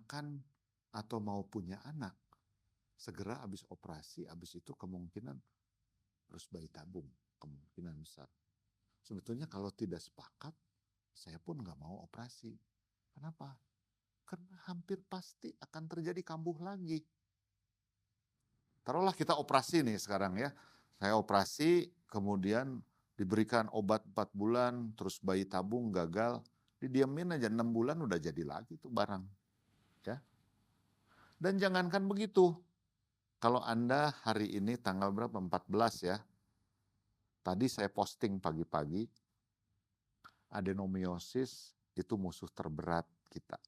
akan atau mau punya anak, segera habis operasi, habis itu kemungkinan harus bayi tabung, kemungkinan besar. Sebetulnya kalau tidak sepakat, saya pun nggak mau operasi. Kenapa? Karena hampir pasti akan terjadi kambuh lagi. Taruhlah kita operasi nih sekarang ya. Saya operasi, kemudian diberikan obat 4 bulan, terus bayi tabung gagal, didiamin aja 6 bulan udah jadi lagi tuh barang. Ya. Dan jangankan begitu, kalau Anda hari ini tanggal berapa? 14 ya. Tadi saya posting pagi-pagi, adenomiosis itu musuh terberat kita.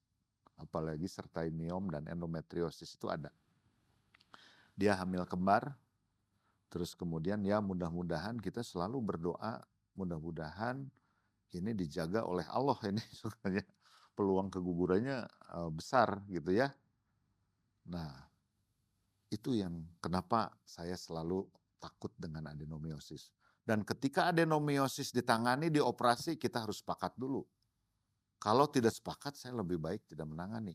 Apalagi sertai miom dan endometriosis itu ada. Dia hamil kembar, terus kemudian ya mudah-mudahan kita selalu berdoa, mudah-mudahan ini dijaga oleh Allah ini soalnya peluang kegugurannya besar gitu ya. Nah, itu yang kenapa saya selalu takut dengan adenomiosis. Dan ketika adenomiosis ditangani, dioperasi, kita harus sepakat dulu. Kalau tidak sepakat, saya lebih baik tidak menangani.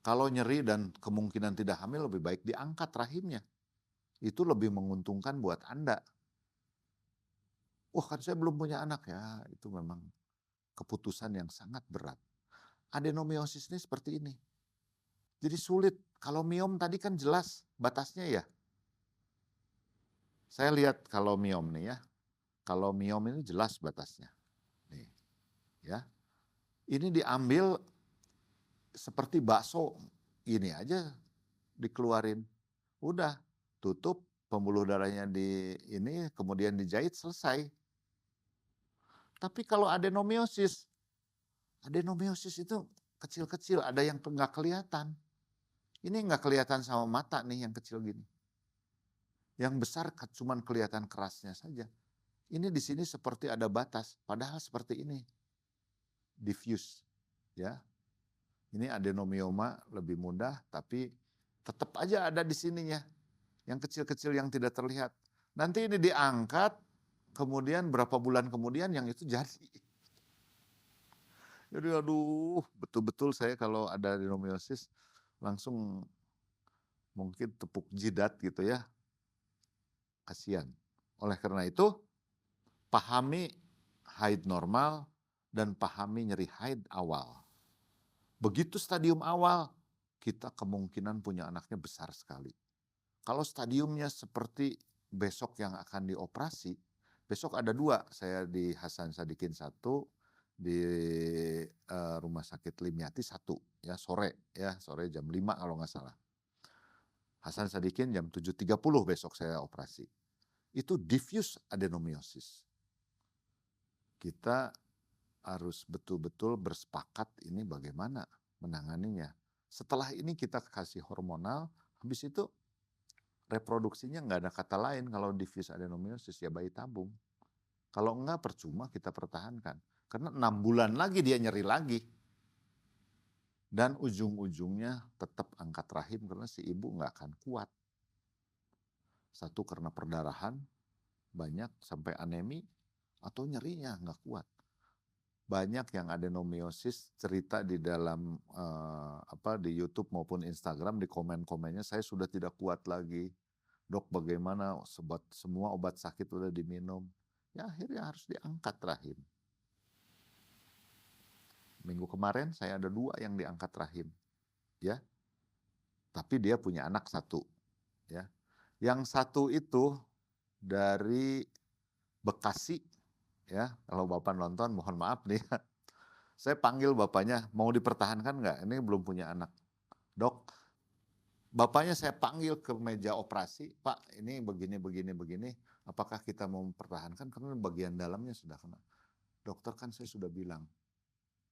Kalau nyeri dan kemungkinan tidak hamil, lebih baik diangkat rahimnya. Itu lebih menguntungkan buat Anda. Wah kan saya belum punya anak ya, itu memang keputusan yang sangat berat. Adenomiosis ini seperti ini. Jadi sulit. Kalau miom tadi kan jelas batasnya ya. Saya lihat kalau miom nih ya. Kalau miom ini jelas batasnya. Nih, ya. Ini diambil seperti bakso. Ini aja dikeluarin. Udah, tutup pembuluh darahnya di ini, kemudian dijahit, selesai. Tapi kalau adenomiosis itu kecil-kecil, ada yang nggak kelihatan. Ini nggak kelihatan sama mata nih yang kecil gini. Yang besar cuma kelihatan kerasnya saja. Ini di sini seperti ada batas, padahal seperti ini. Diffuse, ya. Ini adenomioma lebih mudah, tapi tetap aja ada di sininya. Yang kecil-kecil yang tidak terlihat. Nanti ini diangkat, kemudian berapa bulan kemudian yang itu jadi. Jadi aduh, betul-betul saya kalau ada adenomiosis langsung mungkin tepuk jidat gitu ya. Kasihan. Oleh karena itu, pahami haid normal dan pahami nyeri haid awal. Begitu stadium awal, kita kemungkinan punya anaknya besar sekali. Kalau stadiumnya seperti besok yang akan dioperasi, besok ada 2, saya di Hasan Sadikin 1, di Rumah Sakit Limyati 1, ya sore jam 5 kalau nggak salah. Hasan Sadikin jam 7.30 besok saya operasi. Itu diffuse adenomiosis. Kita harus betul-betul bersepakat ini bagaimana menanganinya. Setelah ini kita kasih hormonal, habis itu reproduksinya nggak ada kata lain kalau diffuse adenomiosis ya bayi tabung. Kalau enggak percuma kita pertahankan. Karena 6 bulan lagi dia nyeri lagi. Dan ujung-ujungnya tetap angkat rahim karena si ibu nggak akan kuat. Satu karena perdarahan banyak sampai anemi atau nyerinya nggak kuat. Banyak yang adenomiosis cerita di dalam di YouTube maupun Instagram di komen-komennya saya sudah tidak kuat lagi. Dok bagaimana semua obat sakit udah diminum. Ya akhirnya harus diangkat rahim. Minggu kemarin saya ada 2 yang diangkat rahim. Ya. Tapi dia punya anak 1. Ya. Yang 1 itu dari Bekasi. Ya, kalau Bapak nonton mohon maaf nih. Saya panggil bapaknya, mau dipertahankan nggak? Ini belum punya anak. Dok, bapaknya saya panggil ke meja operasi, Pak ini begini, apakah kita mau mempertahankan? Karena bagian dalamnya sudah kena. Dokter kan saya sudah bilang,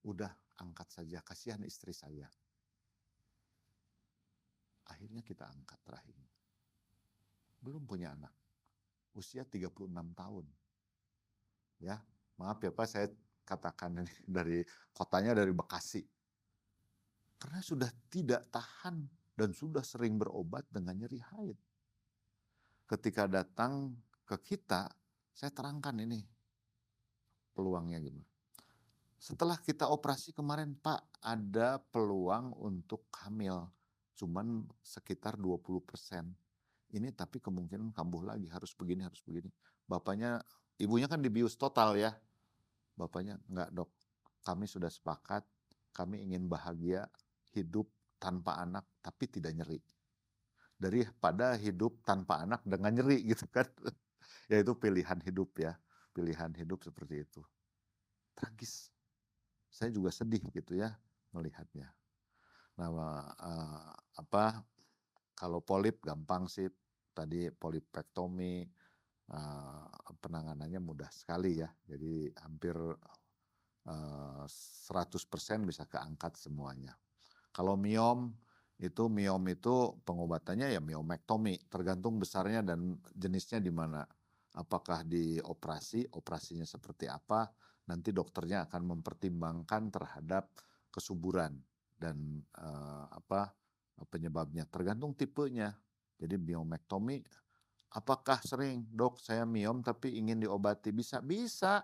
udah angkat saja, kasihan istri saya. Akhirnya kita angkat rahim. Belum punya anak, usia 36 tahun. Ya, maaf ya Pak, saya katakan ini dari kotanya dari Bekasi. Karena sudah tidak tahan dan sudah sering berobat dengan nyeri haid. Ketika datang ke kita, saya terangkan ini peluangnya gimana. Setelah kita operasi kemarin, "Pak, ada peluang untuk hamil, cuman sekitar 20%. Ini tapi kemungkinan kambuh lagi, harus begini harus begini." Ibunya kan dibius total ya, bapaknya, "Enggak Dok, kami sudah sepakat, kami ingin bahagia, hidup tanpa anak tapi tidak nyeri. Daripada hidup tanpa anak dengan nyeri," gitu kan. Ya itu pilihan hidup ya, pilihan hidup seperti itu. Tragis, saya juga sedih gitu ya melihatnya. Nah, kalau polip gampang sih, tadi polipektomi, penanganannya mudah sekali ya. Jadi hampir 100% bisa keangkat semuanya. Kalau miom itu pengobatannya ya miomektomi, tergantung besarnya dan jenisnya di mana. Apakah di operasinya seperti apa, nanti dokternya akan mempertimbangkan terhadap kesuburan dan penyebabnya, tergantung tipenya. Jadi miomektomi, apakah sering, "Dok, saya miom tapi ingin diobati." Bisa, bisa.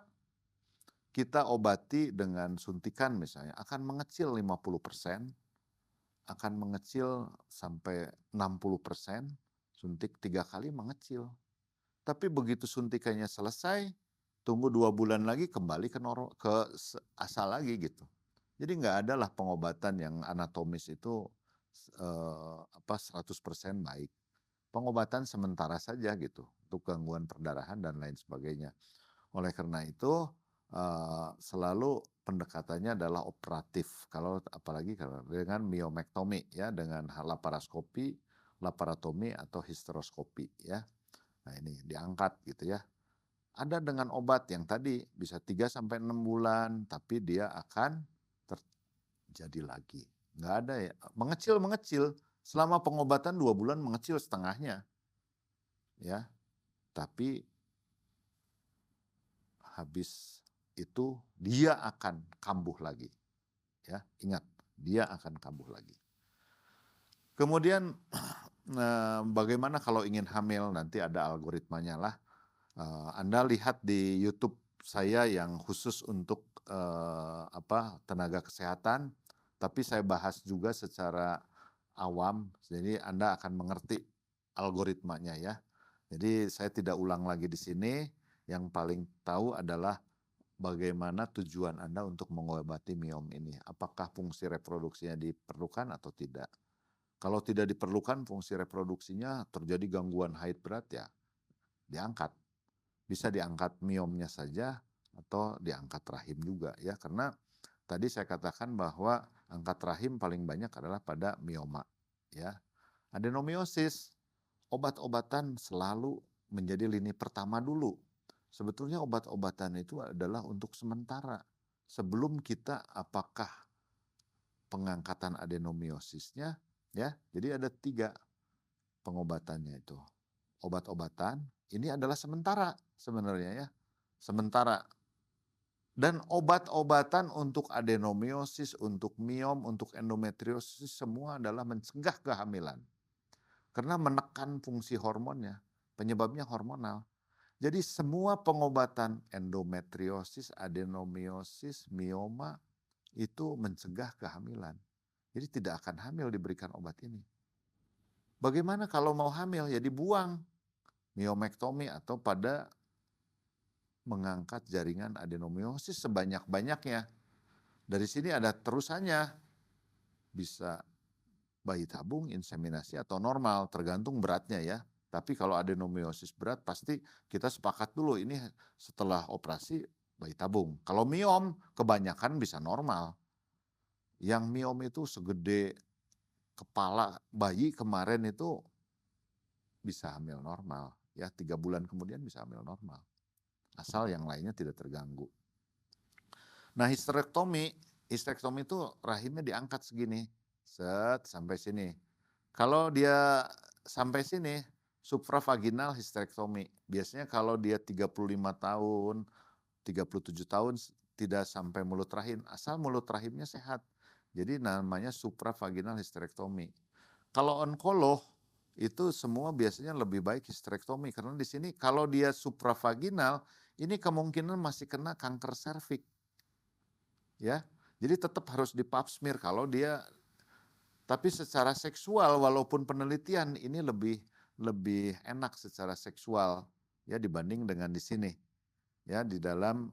Kita obati dengan suntikan misalnya, akan mengecil 50%, akan mengecil sampai 60%, suntik 3 kali mengecil. Tapi begitu suntikannya selesai, tunggu 2 bulan lagi kembali ke asal lagi gitu. Jadi nggak ada lah pengobatan yang anatomis itu 100% baik. Pengobatan sementara saja gitu, untuk gangguan perdarahan dan lain sebagainya. Oleh karena itu, selalu pendekatannya adalah operatif, apalagi kalau dengan miomektomi ya, dengan laparoskopi, laparotomi atau histeroskopi ya. Nah ini diangkat gitu ya. Ada dengan obat yang tadi bisa 3 sampai 6 bulan, tapi dia akan terjadi lagi. Nggak ada ya, mengecil, selama pengobatan 2 bulan mengecil setengahnya ya, tapi habis itu dia akan kambuh lagi, ya, ingat, dia akan kambuh lagi. Kemudian bagaimana kalau ingin hamil, nanti ada algoritmanya lah. Anda lihat di YouTube saya yang khusus untuk tenaga kesehatan, tapi saya bahas juga secara awam, jadi Anda akan mengerti algoritmanya ya. Jadi saya tidak ulang lagi di sini, yang paling tahu adalah bagaimana tujuan Anda untuk mengobati miom ini. Apakah fungsi reproduksinya diperlukan atau tidak? Kalau tidak diperlukan fungsi reproduksinya, terjadi gangguan haid berat ya diangkat. Bisa diangkat miomnya saja atau diangkat rahim juga ya, karena tadi saya katakan bahwa angkat rahim paling banyak adalah pada mioma ya. Adenomiosis, obat-obatan selalu menjadi lini pertama dulu. Sebetulnya obat-obatan itu adalah untuk sementara. Sebelum kita apakah pengangkatan adenomiosisnya ya. Jadi ada 3 pengobatannya itu. Obat-obatan ini adalah sementara sebenarnya ya. Sementara. Dan obat-obatan untuk adenomiosis, untuk miom, untuk endometriosis semua adalah mencegah kehamilan. Karena menekan fungsi hormonnya, penyebabnya hormonal. Jadi semua pengobatan endometriosis, adenomiosis, mioma itu mencegah kehamilan. Jadi tidak akan hamil diberikan obat ini. Bagaimana kalau mau hamil? Ya dibuang. Miomektomi atau pada mengangkat jaringan adenomiosis sebanyak-banyaknya. Dari sini ada terusannya. Bisa bayi tabung, inseminasi atau normal, tergantung beratnya ya. Tapi kalau adenomiosis berat pasti kita sepakat dulu ini setelah operasi bayi tabung. Kalau miom kebanyakan bisa normal. Yang miom itu segede kepala bayi kemarin itu bisa hamil normal. Ya 3 bulan kemudian bisa hamil normal. Asal yang lainnya tidak terganggu. Nah histerektomi itu rahimnya diangkat segini. Set sampai sini. Kalau dia sampai sini, supravaginal histerektomi. Biasanya kalau dia 35 tahun, 37 tahun tidak sampai mulut rahim, asal mulut rahimnya sehat. Jadi namanya supravaginal histerektomi. Kalau onkolog itu semua biasanya lebih baik histerektomi karena di sini kalau dia supravaginal ini kemungkinan masih kena kanker serviks. ya. Jadi tetap harus di pap smear kalau dia, tapi secara seksual walaupun penelitian ini lebih lebih enak secara seksual ya dibanding dengan di sini. Ya di dalam,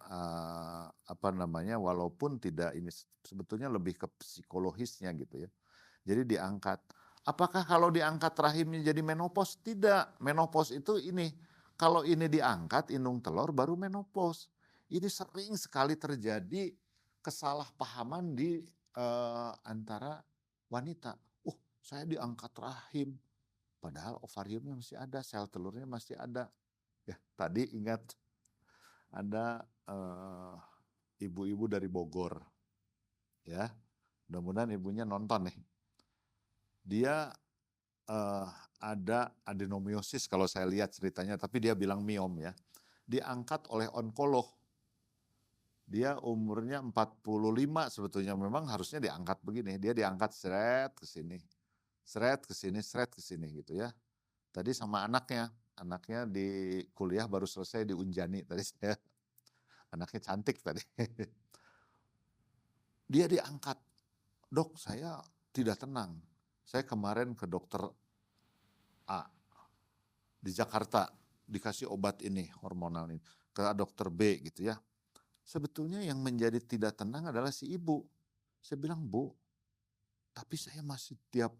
apa namanya, walaupun tidak ini sebetulnya lebih ke psikologisnya gitu ya. Jadi diangkat. Apakah kalau diangkat rahimnya jadi menopause? Tidak. Menopause itu ini, kalau ini diangkat indung telur baru menopause. Ini sering sekali terjadi kesalahpahaman di, antara wanita. Saya diangkat rahim, padahal ovariumnya masih ada, sel telurnya masih ada. Ya, tadi ingat ada, ibu-ibu dari Bogor, ya. Mudah-mudahan ibunya nonton nih. Dia, ada adenomiosis kalau saya lihat ceritanya, tapi dia bilang miom ya. Diangkat oleh onkolog. Dia umurnya 45 sebetulnya, memang harusnya diangkat begini. Dia diangkat seret ke sini, seret ke sini, seret ke sini gitu ya. Tadi sama anaknya di kuliah baru selesai di Unjani tadi saya. Anaknya cantik tadi. Dia diangkat, "Dok, saya tidak tenang. Saya kemarin ke dokter A di Jakarta, dikasih obat ini, hormonal ini, ke dokter B," gitu ya. Sebetulnya yang menjadi tidak tenang adalah si ibu. Saya bilang, "Bu, tapi saya masih tiap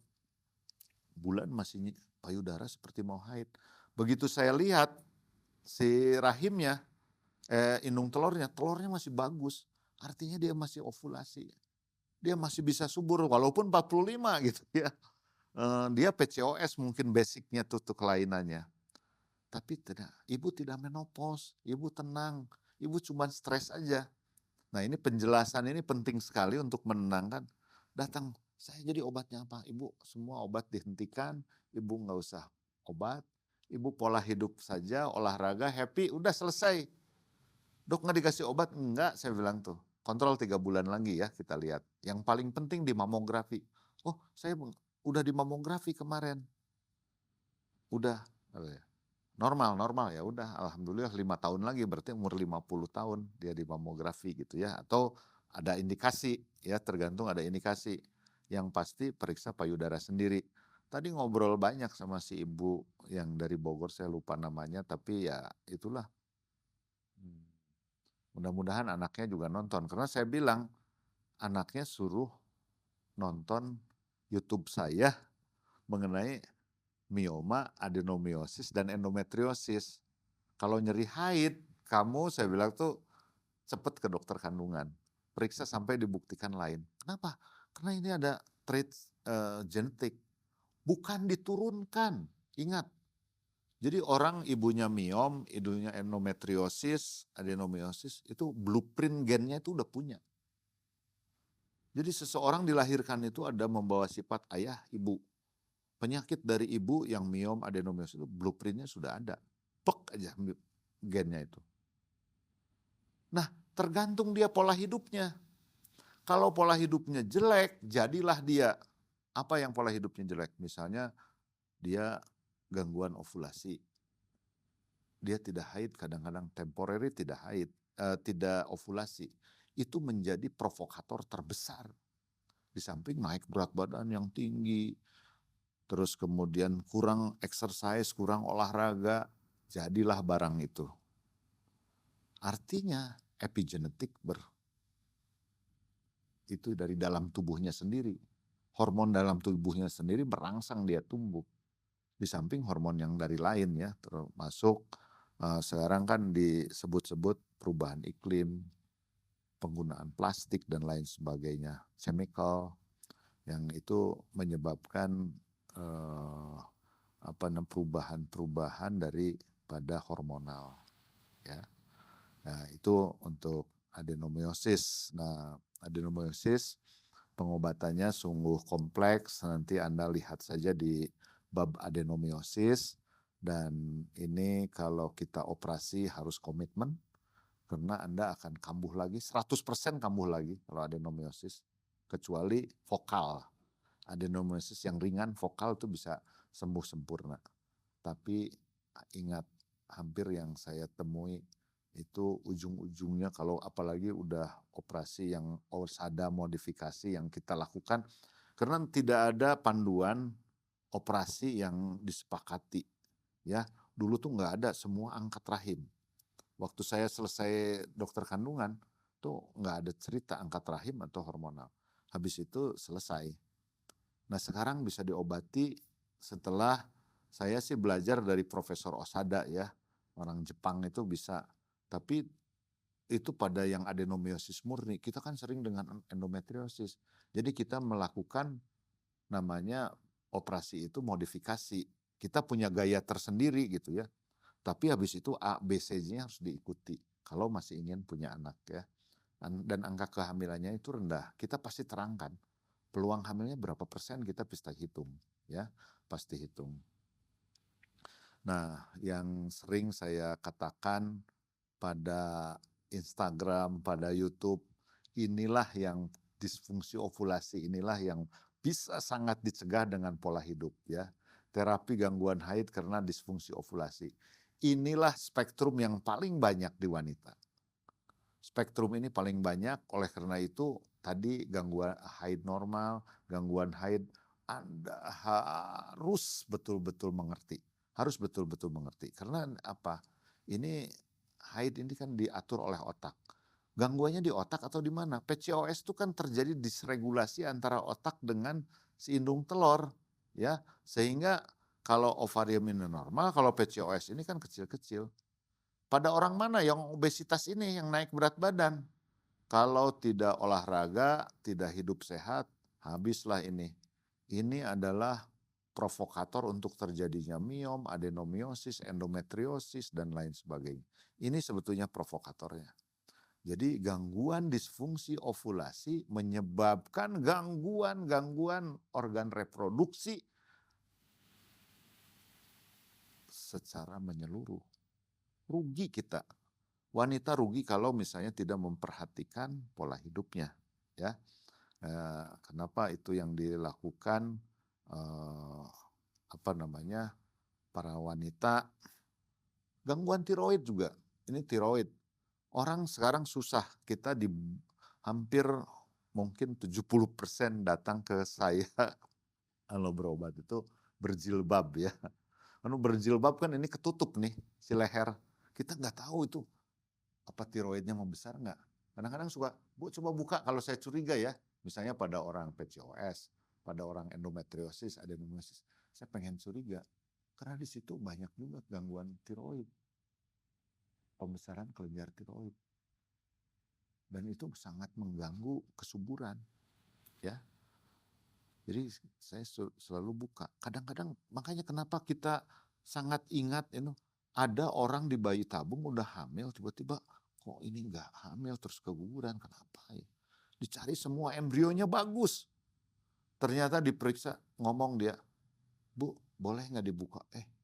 bulan masih payudara seperti mau haid." Begitu saya lihat si rahimnya, indung telurnya masih bagus, artinya dia masih ovulasi. Dia masih bisa subur walaupun 45 gitu ya. Dia PCOS mungkin basicnya tuh kelainannya. Tapi tidak, ibu tidak menopause, ibu tenang, ibu cuma stres aja. Nah ini penjelasan ini penting sekali untuk menenangkan. Datang, saya jadi obatnya apa? Ibu semua obat dihentikan, ibu nggak usah obat, ibu pola hidup saja, olahraga, happy, udah selesai. Dok nggak dikasih obat? Enggak, saya bilang tuh. Kontrol 3 bulan lagi ya kita lihat. Yang paling penting di mamografi. Oh saya udah di mamografi kemarin. Udah, normal ya udah alhamdulillah 5 tahun lagi berarti umur 50 tahun dia di mamografi gitu ya, atau ada indikasi ya, tergantung ada indikasi. Yang pasti periksa payudara sendiri. Tadi ngobrol banyak sama si ibu yang dari Bogor, saya lupa namanya, tapi ya itulah. Mudah-mudahan anaknya juga nonton, karena saya bilang anaknya suruh nonton YouTube saya mengenai mioma, adenomiosis, dan endometriosis. Kalau nyeri haid, kamu saya bilang tuh cepet ke dokter kandungan. Periksa sampai dibuktikan lain. Kenapa? Karena ini ada trait genetik. Bukan diturunkan. Ingat. Jadi orang ibunya miom, ibunya endometriosis, adenomiosis, itu blueprint gennya itu udah punya. Jadi seseorang dilahirkan itu ada membawa sifat ayah, ibu. Penyakit dari ibu yang miom, adenomiosis itu blueprintnya sudah ada. Pek aja gennya itu. Nah, tergantung dia pola hidupnya. Kalau pola hidupnya jelek, jadilah dia. Apa yang pola hidupnya jelek? Misalnya dia gangguan ovulasi. Dia tidak haid, kadang-kadang temporary tidak haid, tidak ovulasi. Itu menjadi provokator terbesar. Di samping naik berat badan yang tinggi, terus kemudian kurang exercise, kurang olahraga, jadilah barang itu. Artinya epigenetik itu dari dalam tubuhnya sendiri. Hormon dalam tubuhnya sendiri merangsang dia tumbuh. Di samping hormon yang dari lain ya, termasuk sekarang kan disebut-sebut perubahan iklim, penggunaan plastik dan lain sebagainya, chemical, yang itu menyebabkan perubahan-perubahan daripada hormonal. Ya. Nah itu untuk adenomiosis. Nah adenomiosis pengobatannya sungguh kompleks, nanti Anda lihat saja di bab adenomiosis, dan ini kalau kita operasi harus komitmen, karena Anda akan kambuh lagi, 100% kambuh lagi kalau adenomiosis, kecuali vokal. Adenomiosis yang ringan vokal itu bisa sembuh sempurna. Tapi ingat, hampir yang saya temui Itu ujung-ujungnya kalau apalagi udah operasi yang OSADA modifikasi yang kita lakukan, karena tidak ada panduan operasi yang disepakati, ya. Dulu tuh nggak ada, semua angkat rahim. Waktu saya selesai dokter kandungan, tuh nggak ada cerita angkat rahim atau hormonal. Habis itu selesai. Nah sekarang bisa diobati setelah saya sih belajar dari Profesor Osada ya, orang Jepang itu bisa. Tapi itu pada yang adenomiosis murni, kita kan sering dengan endometriosis. Jadi kita melakukan namanya operasi itu modifikasi. Kita punya gaya tersendiri gitu ya. Tapi habis itu A, B, C-nya harus diikuti kalau masih ingin punya anak ya. Dan angka kehamilannya itu rendah. Kita pasti terangkan peluang hamilnya berapa persen kita bisa hitung ya, pasti hitung. Nah, yang sering saya katakan pada Instagram, pada YouTube, inilah yang disfungsi ovulasi, inilah yang bisa sangat dicegah dengan pola hidup ya. Terapi gangguan haid karena disfungsi ovulasi. Inilah spektrum yang paling banyak di wanita. Spektrum ini paling banyak, oleh karena itu tadi gangguan haid normal, gangguan haid, Anda harus betul-betul mengerti. Harus betul-betul mengerti. Karena apa? Ini haid ini kan diatur oleh otak. Gangguannya di otak atau di mana? PCOS itu kan terjadi disregulasi antara otak dengan si indung telur, ya. Sehingga kalau ovarium ini normal, kalau PCOS ini kan kecil-kecil. Pada orang mana yang obesitas ini, yang naik berat badan? Kalau tidak olahraga, tidak hidup sehat, habislah ini. Ini adalah provokator untuk terjadinya miom, adenomiosis, endometriosis, dan lain sebagainya. Ini sebetulnya provokatornya. Jadi gangguan disfungsi ovulasi menyebabkan gangguan-gangguan organ reproduksi secara menyeluruh. Rugi kita. Wanita rugi kalau misalnya tidak memperhatikan pola hidupnya, ya. Kenapa itu yang dilakukan para wanita, gangguan tiroid juga. Ini tiroid. Orang sekarang susah, kita di hampir mungkin 70% datang ke saya kalau berobat itu berjilbab ya. Karena berjilbab kan ini ketutup nih si leher. Kita nggak tahu itu apa tiroidnya membesar nggak. Kadang-kadang suka, Bu coba buka kalau saya curiga ya. Misalnya pada orang PCOS, pada orang endometriosis, adenomiosis. Saya pengen curiga. Karena di situ banyak juga gangguan tiroid. Pembesaran kelenjar tiroid. Dan itu sangat mengganggu kesuburan. Ya. Jadi saya selalu buka. Kadang-kadang makanya kenapa kita sangat ingat ada orang di bayi tabung udah hamil tiba-tiba kok ini enggak hamil terus keguguran, kenapa ya? Dicari semua embrionya bagus. Ternyata diperiksa ngomong dia, Bu boleh nggak dibuka?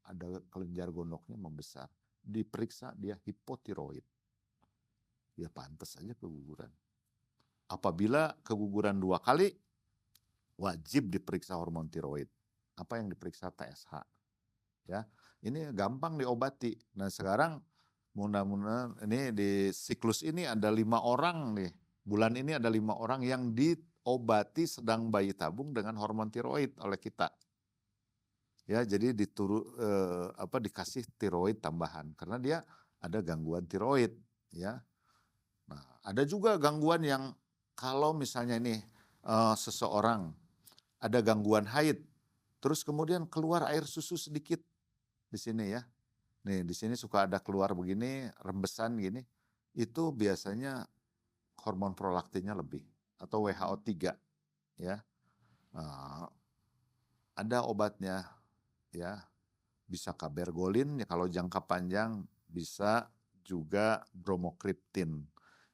Ada kelenjar gondoknya membesar. Diperiksa dia hipotiroid. Ya pantas aja keguguran. Apabila keguguran 2 kali, wajib diperiksa hormon tiroid. Apa yang diperiksa? TSH. Ya, ini gampang diobati. Nah sekarang mudah-mudahan ini di siklus ini ada 5 orang nih. Bulan ini ada 5 orang yang diobati sedang bayi tabung dengan hormon tiroid oleh kita. Ya, jadi dikasih tiroid tambahan karena dia ada gangguan tiroid ya. Nah, ada juga gangguan yang kalau misalnya ini seseorang ada gangguan haid, terus kemudian keluar air susu sedikit di sini ya. Nih, di sini suka ada keluar begini, rembesan gini. Itu biasanya hormon prolaktinnya lebih atau WHO 3 ya. Ada obatnya ya. Bisa kabergolin ya kalau jangka panjang, bisa juga bromokriptin.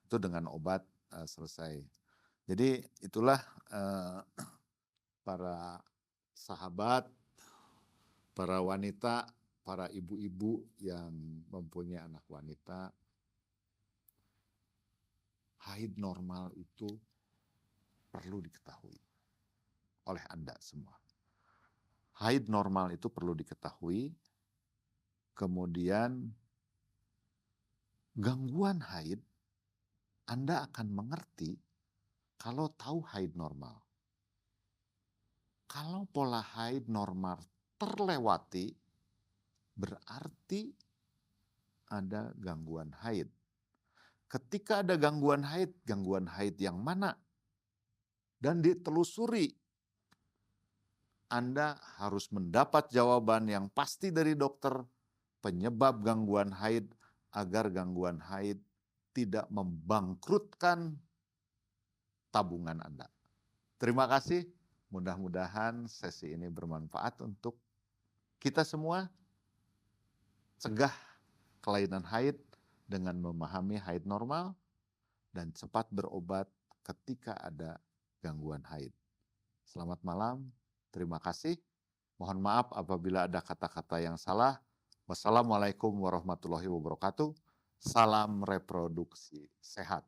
Itu dengan obat selesai. Jadi itulah para sahabat, para wanita, para ibu-ibu yang mempunyai anak wanita, haid normal itu perlu diketahui oleh Anda semua. Haid normal itu perlu diketahui, kemudian gangguan haid, Anda akan mengerti kalau tahu haid normal. Kalau pola haid normal terlewati, berarti ada gangguan haid. Ketika ada gangguan haid yang mana? Dan ditelusuri, Anda harus mendapat jawaban yang pasti dari dokter penyebab gangguan haid agar gangguan haid tidak membangkrutkan tabungan Anda. Terima kasih, mudah-mudahan sesi ini bermanfaat untuk kita semua. Cegah kelainan haid dengan memahami haid normal dan cepat berobat ketika ada gangguan haid. Selamat malam, terima kasih. Mohon maaf apabila ada kata-kata yang salah. Wassalamualaikum warahmatullahi wabarakatuh. Salam reproduksi sehat.